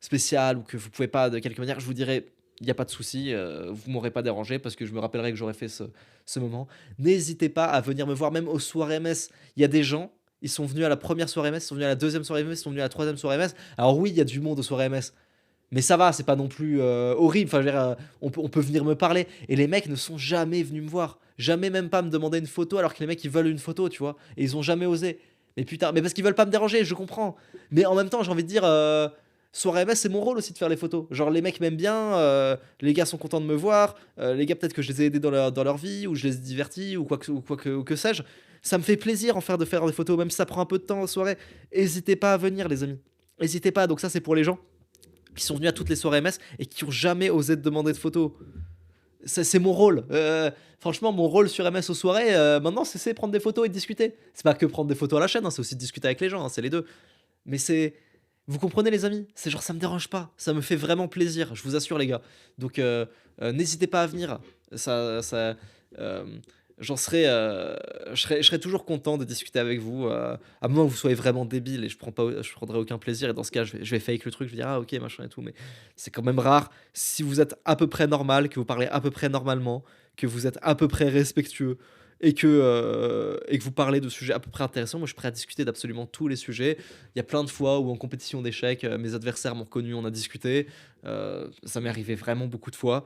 spécial ou que vous pouvez pas de quelque manière, je vous dirai il n'y a pas de souci, vous m'aurez pas dérangé parce que je me rappellerai que j'aurais fait ce moment. N'hésitez pas à venir me voir, même aux soirées MS. Il y a des gens, ils sont venus à la première soirée MS, ils sont venus à la deuxième soirée MS, ils sont venus à la troisième soirée MS. Alors oui, il y a du monde aux soirées MS, Mais ça va, c'est pas non plus horrible. Enfin, je veux dire, on peut venir me parler. Et les mecs ne sont jamais venus me voir. Jamais même pas me demander une photo alors que les mecs ils veulent une photo, tu vois. Et ils ont jamais osé. Mais putain, mais parce qu'ils veulent pas me déranger, je comprends. Mais en même temps, j'ai envie de dire, soirée MS, c'est mon rôle aussi de faire les photos. Genre, les mecs m'aiment bien, les gars sont contents de me voir, les gars, peut-être que je les ai aidés dans leur vie, ou je les ai divertis, ou que sais-je. Ça me fait plaisir de faire des photos, même si ça prend un peu de temps en soirée. N'hésitez pas à venir, les amis. N'hésitez pas. Donc, ça, c'est pour les gens qui sont venus à toutes les soirées MS et qui ont jamais osé te demander de photos. C'est mon rôle. Franchement, mon rôle sur MS aux soirées, maintenant, c'est prendre des photos et discuter. C'est pas que prendre des photos à la chaîne, hein, c'est aussi discuter avec les gens, hein, c'est les deux. Mais c'est. Vous comprenez, les amis? C'est genre, ça me dérange pas. Ça me fait vraiment plaisir, je vous assure, les gars. Donc, n'hésitez pas à venir. Ça, euh, j'en serais, je serais toujours content de discuter avec vous, à moins que vous soyez vraiment débile et je prendrai aucun plaisir. Et dans ce cas, je vais fake le truc, je vais dire ah ok machin et tout. Mais c'est quand même rare. Si vous êtes à peu près normal, que vous parlez à peu près normalement, que vous êtes à peu près respectueux et que vous parlez de sujets à peu près intéressants, moi je suis prêt à discuter d'absolument tous les sujets. Il y a plein de fois où en compétition d'échecs, mes adversaires m'ont reconnu, on a discuté. Ça m'est arrivé vraiment beaucoup de fois.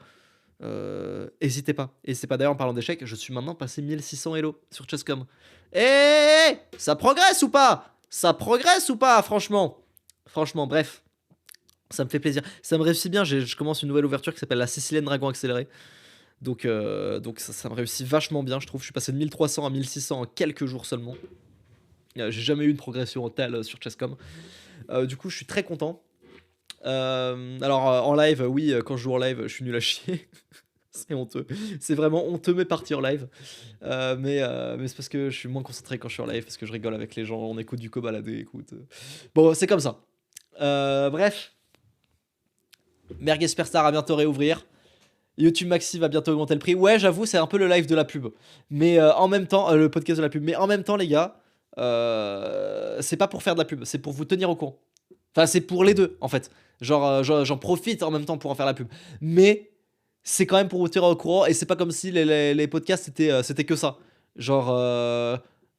Hésitez pas. N'hésitez pas. D'ailleurs, en parlant d'échecs, je suis maintenant passé 1600 Elo sur Chess.com. Eh, ça progresse ou pas? Ça progresse ou pas, franchement? Franchement, bref. Ça me fait plaisir. Ça me réussit bien. Je commence une nouvelle ouverture qui s'appelle la Sicilienne Dragon Accéléré. Donc ça me réussit vachement bien, je trouve. Je suis passé de 1300 à 1600 en quelques jours seulement. J'ai jamais eu une progression telle sur Chess.com. Du coup, je suis très content. Alors, en live, oui, quand je joue en live, je suis nul à chier. C'est honteux. C'est vraiment honteux mes parties en live. Mais c'est parce que je suis moins concentré quand je suis en live, parce que je rigole avec les gens, on écoute du cobaladé, écoute. Bon, c'est comme ça. Bref. Merguez Superstar à bientôt réouvrir. YouTube Maxi va bientôt augmenter le prix. Ouais, j'avoue, c'est un peu le live de la pub. Mais en même temps, le podcast de la pub. Mais en même temps, les gars, c'est pas pour faire de la pub, c'est pour vous tenir au courant. Enfin, c'est pour les deux, en fait. Genre, j'en profite en même temps pour en faire la pub. Mais c'est quand même pour vous tenir au courant. Et c'est pas comme si les podcasts c'était que ça. Genre,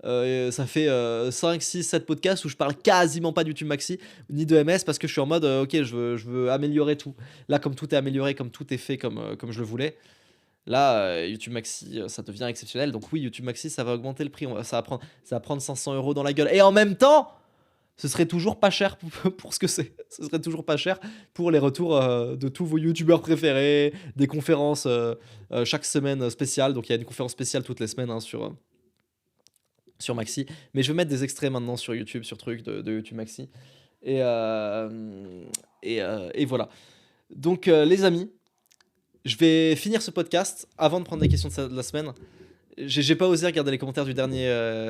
ça fait 5, 6, 7 podcasts où je parle quasiment pas de YouTube Maxi ni de MS parce que je suis en mode ok, je veux améliorer tout. Là, comme tout est amélioré, comme tout est fait comme je le voulais, là, YouTube Maxi, ça devient exceptionnel. Donc, oui, YouTube Maxi, ça va augmenter le prix. Ça va prendre 500 € dans la gueule. Et en même temps, ce serait toujours pas cher pour ce que c'est. Ce serait toujours pas cher pour les retours de tous vos youtubeurs préférés, des conférences chaque semaine spéciales. Donc il y a une conférence spéciale toutes les semaines hein, sur Maxi. Mais je vais mettre des extraits maintenant sur YouTube, sur trucs de YouTube Maxi. Et voilà. Donc les amis, je vais finir ce podcast avant de prendre les questions de la semaine. J'ai pas osé regarder les commentaires du dernier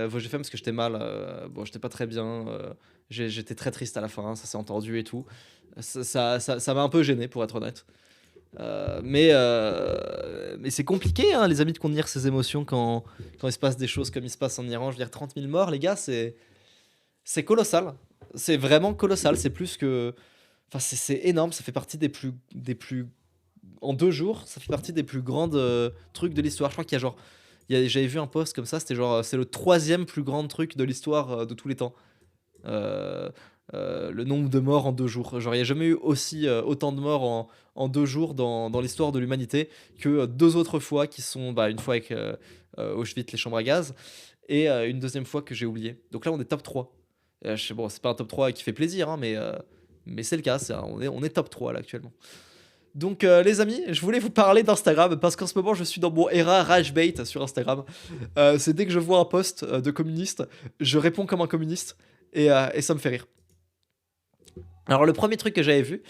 VOGFM parce que j'étais mal. Bon, j'étais pas très bien. J'étais très triste à la fin, hein, ça s'est entendu et tout. Ça m'a un peu gêné, pour être honnête. Mais c'est compliqué, hein, les amis, de contenir ses émotions quand il se passe des choses comme il se passe en Iran. Je veux dire, 30 000 morts, les gars, c'est colossal. C'est vraiment colossal. C'est plus que. Enfin, c'est énorme. Ça fait partie des plus. En 2 jours, ça fait partie des plus grandes trucs de l'histoire. Je crois qu'il y a genre. J'avais vu un post comme ça, c'était genre. C'est le 3e plus grand truc de l'histoire de tous les temps. Le nombre de morts en 2 jours. Genre, il n'y a jamais eu autant de morts en 2 jours dans l'histoire de l'humanité que 2 autres fois qui sont une fois avec Auschwitz, les chambres à gaz, et une deuxième fois que j'ai oublié. Donc là, on est top 3. Bon, c'est pas un top 3 qui fait plaisir, hein, mais c'est le cas. On est top 3 là actuellement. Donc les amis, je voulais vous parler d'Instagram parce qu'en ce moment je suis dans mon era ragebait sur Instagram. C'est dès que je vois un post de communiste, je réponds comme un communiste et ça me fait rire. Alors le premier truc que j'avais vu,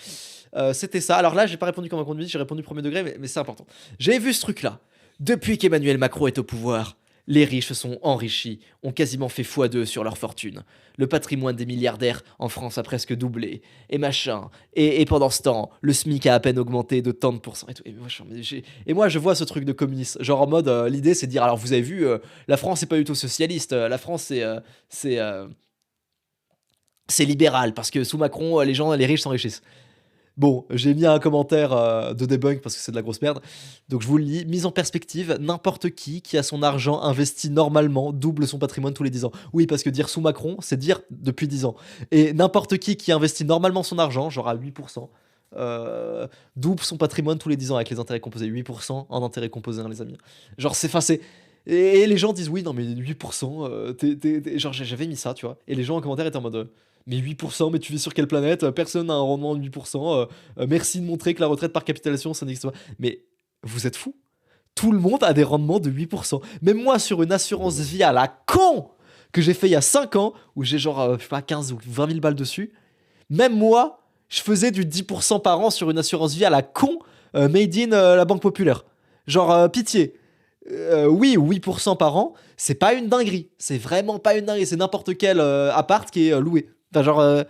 c'était ça. Alors là, j'ai pas répondu comme un communiste, j'ai répondu premier degré, mais c'est important. J'avais vu ce truc-là. Depuis qu'Emmanuel Macron est au pouvoir, les riches se sont enrichis, ont quasiment fait x2 sur leur fortune. Le patrimoine des milliardaires en France a presque doublé, et machin. Et pendant ce temps, le SMIC a à peine augmenté de tant de pourcents. Et, tout. Et moi, je vois ce truc de communiste. Genre en mode, l'idée c'est de dire, alors vous avez vu, la France c'est pas du tout socialiste, la France c'est libéral, parce que sous Macron, les riches s'enrichissent. Bon, j'ai mis un commentaire de debunk parce que c'est de la grosse merde. Donc je vous le lis. Mise en perspective, n'importe qui a son argent investi normalement double son patrimoine tous les 10 ans. Oui, parce que dire sous Macron, c'est dire depuis 10 ans. Et n'importe qui investit normalement son argent, genre à 8%, euh, double son patrimoine tous les 10 ans avec les intérêts composés. 8% en intérêts composés, hein, les amis. Genre, c'est, enfin, c'est. Et les gens disent oui, non, mais 8%, genre, j'avais mis ça, tu vois. Et les gens en commentaire étaient en mode. Mais 8%, mais tu vis sur quelle planète? Personne n'a un rendement de 8%. Merci de montrer que la retraite par capitalisation, ça n'existe pas. Mais vous êtes fous? Tout le monde a des rendements de 8%. Même moi, sur une assurance vie à la con que j'ai fait il y a 5 ans, où j'ai genre, je sais pas, 15 ou 20 000 balles dessus, même moi, je faisais du 10% par an sur une assurance vie à la con, made in la Banque Populaire. Genre, pitié. Oui, 8% par an, c'est pas une dinguerie. C'est vraiment pas une dinguerie. C'est n'importe quel appart qui est loué. Enfin, genre,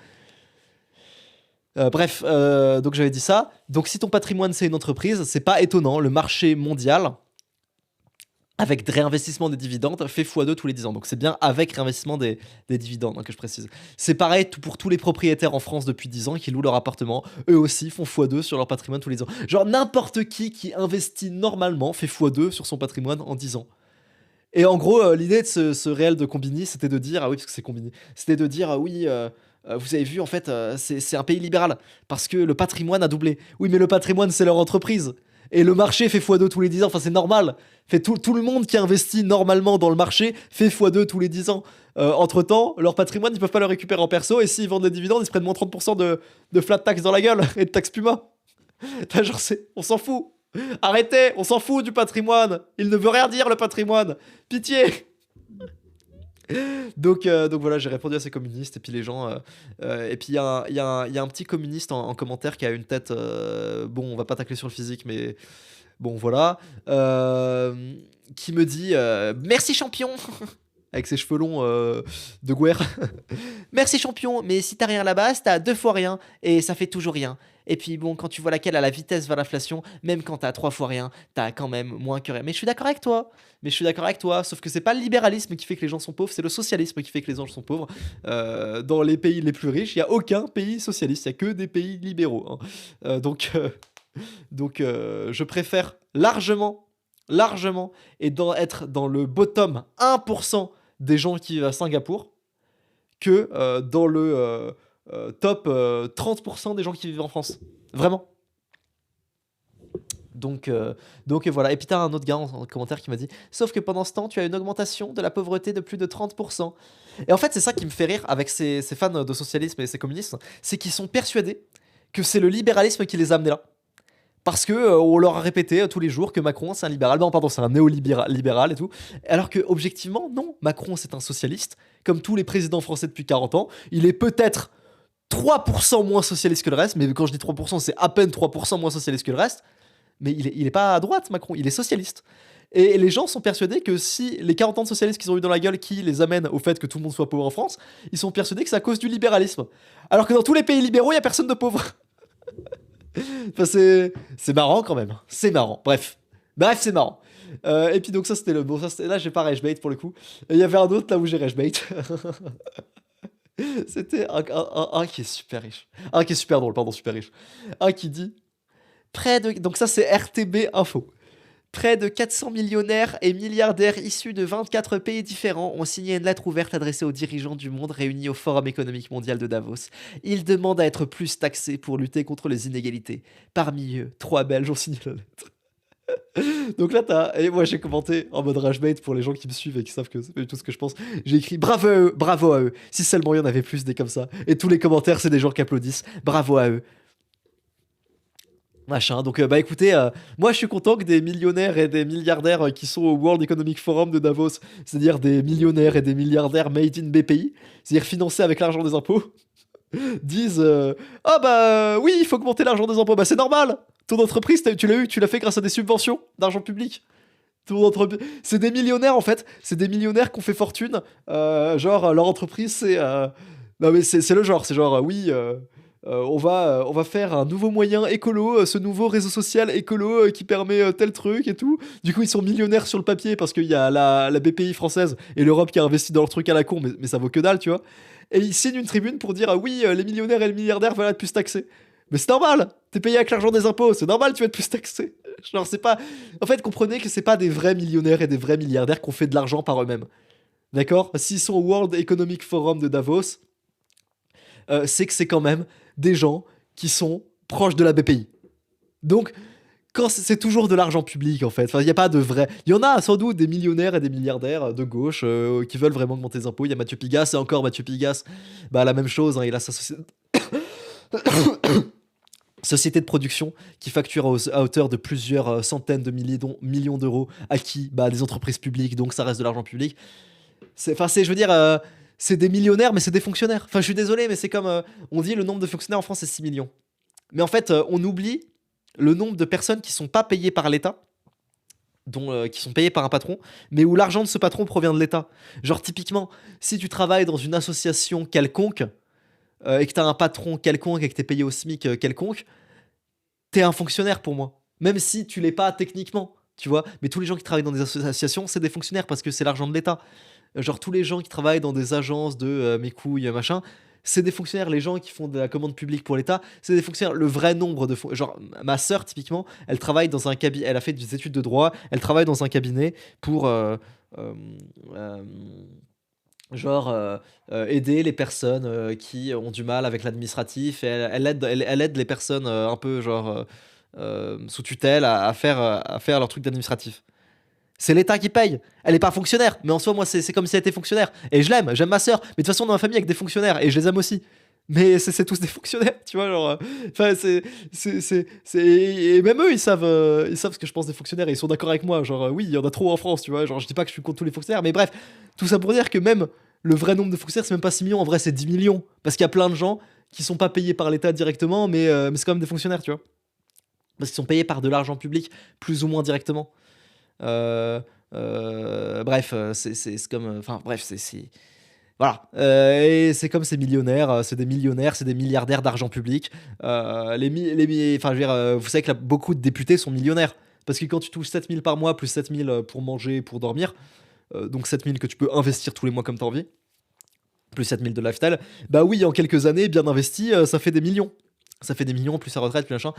bref, donc j'avais dit ça. Donc si ton patrimoine c'est une entreprise, c'est pas étonnant. Le marché mondial, avec réinvestissement des dividendes, fait x2 tous les 10 ans. Donc c'est bien avec réinvestissement des dividendes, hein, que je précise. C'est pareil pour tous les propriétaires en France depuis 10 ans qui louent leur appartement. Eux aussi font x2 sur leur patrimoine tous les ans. Genre n'importe qui investit normalement fait x2 sur son patrimoine en 10 ans. Et en gros, l'idée de ce réel de Combini, c'était de dire, ah oui, parce que c'est Combini, c'était de dire, ah oui, vous avez vu, en fait, c'est un pays libéral, parce que le patrimoine a doublé. Oui, mais le patrimoine, c'est leur entreprise. Et le marché fait x2 tous les 10 ans, enfin c'est normal. Fait tout le monde qui investit normalement dans le marché fait x2 tous les 10 ans. Entre-temps, leur patrimoine, ils peuvent pas le récupérer en perso, et s'ils vendent des dividendes, ils se prennent moins 30% de flat tax dans la gueule, et de taxe Puma. Enfin, genre, on s'en fout. Arrêtez, on s'en fout du patrimoine. Il ne veut rien dire, le patrimoine. Pitié. Donc voilà, j'ai répondu à ces communistes. Et puis les gens. Et puis il y a un petit communiste en commentaire qui a une tête. Bon, on va pas tacler sur le physique, mais bon, voilà. Qui me dit merci champion. Avec ses cheveux longs de guerre. Merci champion, mais si t'as rien à la base, t'as 2 fois rien et ça fait toujours rien. Et puis bon, quand tu vois laquelle a la vitesse vers l'inflation, même quand t'as 3 fois rien, t'as quand même moins que rien. Mais je suis d'accord avec toi. Mais je suis d'accord avec toi. Sauf que c'est pas le libéralisme qui fait que les gens sont pauvres, c'est le socialisme qui fait que les gens sont pauvres. Dans les pays les plus riches, il y a aucun pays socialiste, il y a que des pays libéraux, hein. Donc je préfère largement, être dans le bottom 1% des gens qui vivent à Singapour que dans le top 30% des gens qui vivent en France. Vraiment. Donc voilà. Et puis t'as un autre gars en commentaire qui m'a dit sauf que pendant ce temps, tu as une augmentation de la pauvreté de plus de 30%. Et en fait, c'est ça qui me fait rire avec ces fans de socialisme et ces communistes, c'est qu'ils sont persuadés que c'est le libéralisme qui les a amenés là. Parce que on leur a répété tous les jours que Macron c'est un libéral, non pardon c'est un néolibéral et tout, alors que objectivement non, Macron c'est un socialiste, comme tous les présidents français depuis 40 ans, il est peut-être 3% moins socialiste que le reste, mais quand je dis 3% c'est à peine 3% moins socialiste que le reste, mais il est pas à droite Macron, il est socialiste. Et les gens sont persuadés que si les 40 ans de socialistes qu'ils ont eu dans la gueule qui les amènent au fait que tout le monde soit pauvre en France, ils sont persuadés que c'est à cause du libéralisme. Alors que dans tous les pays libéraux, il y a personne de pauvre. Enfin, c'est marrant quand même. C'est marrant. Bref, c'est marrant. Et puis donc ça c'était le bon. Là j'ai pas rage bait pour le coup. Et il y avait un autre là où j'ai rage bait. C'était un qui est super riche. Un qui est super drôle, pardon, super riche. Un qui dit près de. Donc ça c'est RTB Info. Près de 400 millionnaires et milliardaires issus de 24 pays différents ont signé une lettre ouverte adressée aux dirigeants du monde réunis au Forum économique mondial de Davos. Ils demandent à être plus taxés pour lutter contre les inégalités. Parmi eux, 3 Belges ont signé la lettre. Donc là, et moi j'ai commenté en mode ragebait pour les gens qui me suivent et qui savent que c'est pas du tout ce que je pense. J'ai écrit bravo à eux. Si seulement il y en avait plus des comme ça. Et tous les commentaires, c'est des gens qui applaudissent. Bravo à eux. Machin. Donc, bah écoutez, moi je suis content que des millionnaires et des milliardaires qui sont au World Economic Forum de Davos, c'est-à-dire des millionnaires et des milliardaires made in BPI, c'est-à-dire financés avec l'argent des impôts, disent ah bah oui, il faut augmenter l'argent des impôts. Bah c'est normal. Ton entreprise, tu l'as fait grâce à des subventions d'argent public. C'est des millionnaires en fait, c'est des millionnaires qui ont fait fortune. Genre leur entreprise c'est non mais c'est le genre, c'est genre oui. On va faire un nouveau moyen écolo, ce nouveau réseau social écolo qui permet tel truc et tout. Du coup, ils sont millionnaires sur le papier parce qu'il y a la BPI française et l'Europe qui a investi dans leur truc à la con, mais ça vaut que dalle, tu vois. Et ils signent une tribune pour dire ah oui, les millionnaires et les milliardaires veulent être plus taxés. Mais c'est normal, t'es payé avec l'argent des impôts, c'est normal, tu vas être plus taxé. Genre, c'est pas. En fait, comprenez que c'est pas des vrais millionnaires et des vrais milliardaires qui ont fait de l'argent par eux-mêmes. D'accord. S'ils sont au World Economic Forum de Davos, c'est que c'est quand même des gens qui sont proche de la BPI. Donc, quand c'est toujours de l'argent public en fait. Enfin, il n'y a pas de vrai. Il y en a sans doute des millionnaires et des milliardaires de gauche qui veulent vraiment augmenter les impôts. Il y a Mathieu Pigasse et encore Mathieu Pigasse, bah la même chose. Hein, il a sa société de production qui facture à hauteur de plusieurs centaines de millions d'euros à qui? Bah des entreprises publiques, donc ça reste de l'argent public. Je veux dire, c'est des millionnaires, mais c'est des fonctionnaires. Enfin, je suis désolé, mais c'est comme on dit le nombre de fonctionnaires en France c'est 6 millions. Mais en fait, on oublie le nombre de personnes qui sont pas payées par l'État, qui sont payées par un patron, mais où l'argent de ce patron provient de l'État. Genre typiquement, si tu travailles dans une association quelconque et que tu as un patron quelconque et que tu es payé au SMIC quelconque, t'es un fonctionnaire pour moi. Même si tu l'es pas techniquement, tu vois. Mais tous les gens qui travaillent dans des associations, c'est des fonctionnaires parce que c'est l'argent de l'État. Genre tous les gens qui travaillent dans des agences de mes couilles, machin, c'est des fonctionnaires. Les gens qui font de la commande publique pour l'État, c'est des fonctionnaires. Le vrai nombre de genre ma sœur typiquement, elle travaille dans un cabinet, elle a fait des études de droit, elle travaille dans un cabinet pour aider les personnes qui ont du mal avec l'administratif et elle aide les personnes un peu sous tutelle à faire leur truc d'administratif. C'est l'État qui paye. Elle est pas fonctionnaire, mais en soi, moi, c'est comme si elle était fonctionnaire. Et je l'aime, j'aime ma sœur. Mais de toute façon, dans ma famille, avec des fonctionnaires, et je les aime aussi. Mais c'est tous des fonctionnaires, tu vois, genre. Enfin, et même eux, ils savent ce que je pense des fonctionnaires, et ils sont d'accord avec moi. Genre, oui, il y en a trop en France, tu vois. Genre, je dis pas que je suis contre tous les fonctionnaires, mais bref, tout ça pour dire que même le vrai nombre de fonctionnaires, c'est même pas 6 millions, en vrai, c'est 10 millions. Parce qu'il y a plein de gens qui sont pas payés par l'État directement, mais c'est quand même des fonctionnaires, tu vois. Parce qu'ils sont payés par de l'argent public, plus ou moins directement. Euh, bref, c'est comme. Enfin, bref, voilà. Et c'est comme ces millionnaires, c'est des millionnaires, c'est des milliardaires d'argent public. Enfin, je veux dire, vous savez que beaucoup de députés sont millionnaires. Parce que quand tu touches 7000 par mois, plus 7000 pour manger, pour dormir, donc 7000 que tu peux investir tous les mois comme t'as envie, plus 7000 de lifestyle, bah oui, en quelques années, bien investi, ça fait des millions. Ça fait des millions, plus sa retraite, plus machin.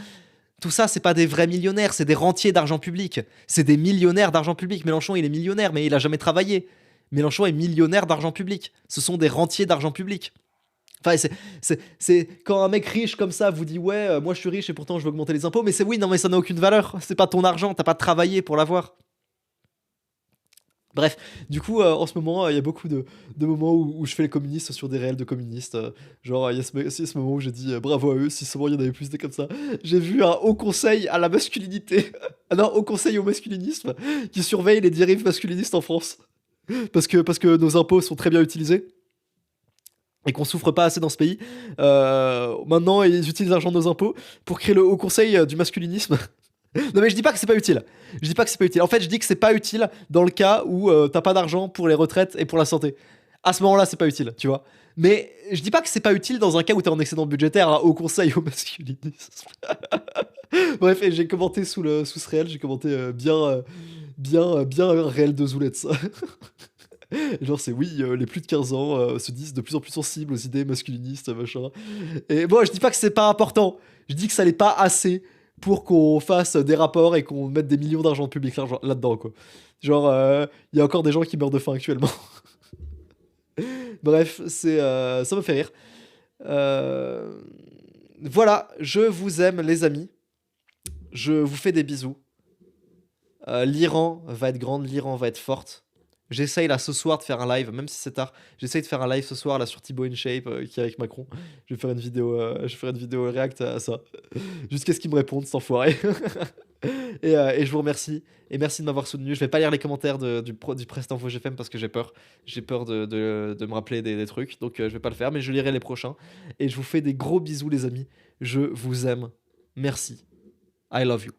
Tout ça, c'est pas des vrais millionnaires, c'est des rentiers d'argent public. C'est des millionnaires d'argent public. Mélenchon, il est millionnaire, mais il a jamais travaillé. Mélenchon est millionnaire d'argent public. Ce sont des rentiers d'argent public. Enfin, c'est quand un mec riche comme ça vous dit ouais, moi je suis riche et pourtant je veux augmenter les impôts, mais c'est oui, non, mais ça n'a aucune valeur. C'est pas ton argent, t'as pas travaillé pour l'avoir. Bref, du coup, en ce moment, il y a beaucoup de moments où je fais les communistes sur des réels de communistes. Genre, il y a ce moment où j'ai dit bravo à eux, si seulement il y en avait plus des comme ça. J'ai vu un haut conseil à la masculinité, ah non, haut conseil au masculinisme, qui surveille les dérives masculinistes en France. Parce que nos impôts sont très bien utilisés et qu'on souffre pas assez dans ce pays. Maintenant, ils utilisent l'argent de nos impôts pour créer le haut conseil du masculinisme. Non mais je dis pas que c'est pas utile. Je dis pas que c'est pas utile. En fait, je dis que c'est pas utile dans le cas où t'as pas d'argent pour les retraites et pour la santé. À ce moment-là, c'est pas utile, tu vois. Mais je dis pas que c'est pas utile dans un cas où t'es en excédent budgétaire au conseil au masculinisme. Bref, et j'ai commenté sous ce réel, j'ai commenté bien un réel de Zoulette ça. Genre c'est oui, les plus de 15 ans se disent de plus en plus sensibles aux idées masculinistes, machin. Et bon, je dis pas que c'est pas important. Je dis que ça l'est pas assez pour qu'on fasse des rapports et qu'on mette des millions d'argent public là-dedans, quoi. Genre, il y a encore des gens qui meurent de faim actuellement. Bref, ça me fait rire. Euh, voilà, je vous aime, les amis. Je vous fais des bisous. L'Iran va être grande, l'Iran va être forte. J'essaye là ce soir de faire un live, même si c'est tard. J'essaye de faire un live ce soir là sur Thibaut InShape qui est avec Macron. Je vais faire une vidéo react à ça. Jusqu'à ce qu'il me réponde, cet enfoiré. Et je vous remercie. Et merci de m'avoir soutenu. Je vais pas lire les commentaires du Prest Info GFM parce que j'ai peur. J'ai peur de me rappeler des trucs. Donc je vais pas le faire, mais je lirai les prochains. Et je vous fais des gros bisous, les amis. Je vous aime. Merci. I love you.